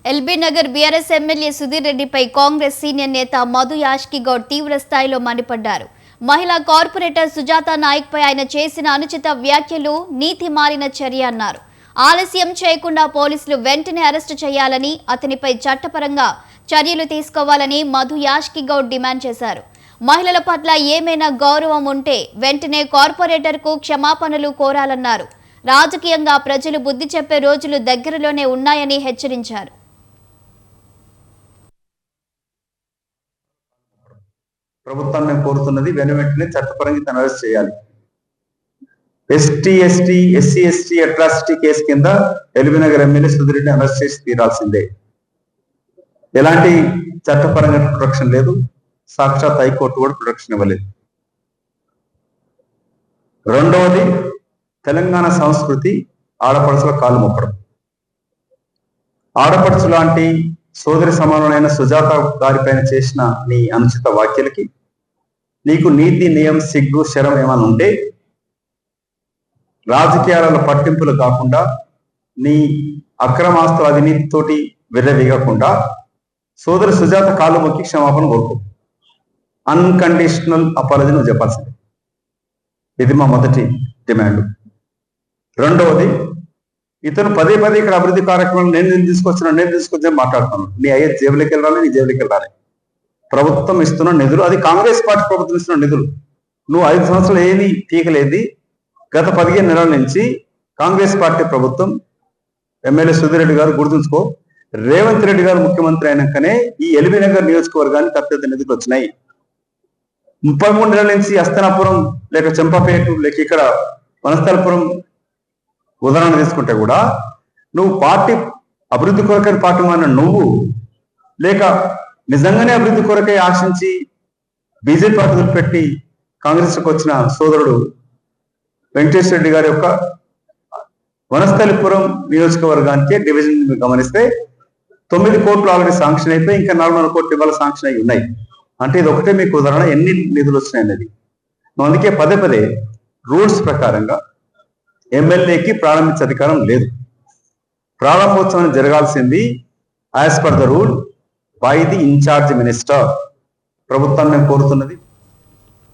LB Nagar BRS MLA Sudheer రెడ్డిపై Congress senior నేత మధు యాష్కి గౌడ్ తీవ్ర స్థాయిలో మండిపడ్డారు. మహిళా కార్పొరేటర్ సుజాత నాయక్ పై ఆయన చేసిన అనుచిత వ్యాఖ్యలు నీతి మాలిన చర్య అన్నారు. ఆలస్యం చేయకుండా పోలీసులు వెంటనే అరెస్టు చేయాలని, అతనిపై చట్టపరంగా చర్యలు తీసుకోవాలని మధు యాష్కి గౌడ్ డిమాండ్ చేశారు. మహిళల పట్ల ఏమైనా గౌరవం ఉంటే వెంటనే కార్పొరేటర్కు క్షమాపణలు కోరాలన్నారు. రాజకీయంగా ప్రజలు బుద్ధి చెప్పే రోజులు దగ్గరలోనే ఉన్నాయని హెచ్చరించారు. ప్రభుత్వాన్ని కోరుతున్నది వెంటనే చట్టపరంగా తను అరెస్ట్ చేయాలి. ఎస్సీ ఎస్టీ అట్రాసిటీ కేసు కింద ఎల్బీ నగర్ ఎమ్మెల్యే సుధీర్ రెడ్డిని అరెస్ట్ చేసి తీరాల్సిందే. ఎలాంటి చట్టపరంగా ప్రొటెక్షన్ లేదు. సాక్షాత్ హైకోర్టు కూడా ప్రొటెక్షన్ ఇవ్వలేదు. రెండవది, తెలంగాణ సంస్కృతి ఆడపడుచుల కాలు మొక్కడం. ఆడపడుచు లాంటి సోదరి సమానమైన సుజాత గారిపైన చేసిన నీ అనుచిత వ్యాఖ్యలకి నీకు నీతి, నియం, సిగ్గు, శరం ఏమైనా ఉంటే రాజకీయాలలో పట్టింపులు కాకుండా నీ అక్రమాస్తు అవినీతితోటి విర్రవీగకుండా సోదరి సుజాత కాలు మొక్కి క్షమాపణ కోరుకో. అన్కండిషనల్ అపాలజీ నువ్వు చెప్పాల్సిందే. ఇది మా మొదటి డిమాండ్. రెండవది, ఇతను పదే పదే ఇక్కడ అభివృద్ధి కార్యక్రమాలు నేను తీసుకొచ్చిన మాట్లాడుతున్నాను. నీ అయ్యే జేబులకి వెళ్ళాలి, నీ జేబులకి వెళ్ళాలి. ప్రభుత్వం ఇస్తున్న నిధులు, అది కాంగ్రెస్ పార్టీ ప్రభుత్వం ఇస్తున్న నిధులు. నువ్వు 5 సంవత్సరాలు ఏమీ తీయకలేదు. గత 15 నెలల నుంచి కాంగ్రెస్ పార్టీ ప్రభుత్వం, ఎమ్మెల్యే సుధీర్ రెడ్డి గారు గుర్తుంచుకో, రేవంత్ రెడ్డి గారు ముఖ్యమంత్రి అయినాకనే ఈ ఎల్బీ నగర్ నియోజకవర్గానికి అత్యంత నిధులు వచ్చినాయి. 33 నెలల నుంచి అస్తనాపురం లేక చెంపపేట లేక ఇక్కడ వనస్థలపురం ఉదాహరణ తీసుకుంటే కూడా నువ్వు పార్టీ అభివృద్ధి కొరకై పార్టీ మారిన నువ్వు, లేక నిజంగానే అభివృద్ధి కొరకై ఆశించి బీజేపీ పార్టీ పెట్టి కాంగ్రెస్కి వచ్చిన సోదరుడు వెంకటేశ్వర రెడ్డి గారి యొక్క వనస్థలిపురం నియోజకవర్గానికి డివిజన్ గమనిస్తే 9 కోట్లు ఆల్రెడీ శాంక్షన్ అయిపోయి ఇంకా 400 కోట్లు ఇవాళ శాంక్షన్ అయి ఉన్నాయి. అంటే ఇది ఒకటే మీకు ఉదాహరణ ఎన్ని నిధులు వచ్చినాయి అనేది. అందుకే పదే పదే రూల్స్ ప్రకారంగా ఎమ్మెల్యేకి ప్రారంభించే అధికారం లేదు. ప్రారంభోత్సవం జరగాల్సింది as per the rule by the in charge minister. ప్రభుత్వాన్ని మేము కోరుతున్నది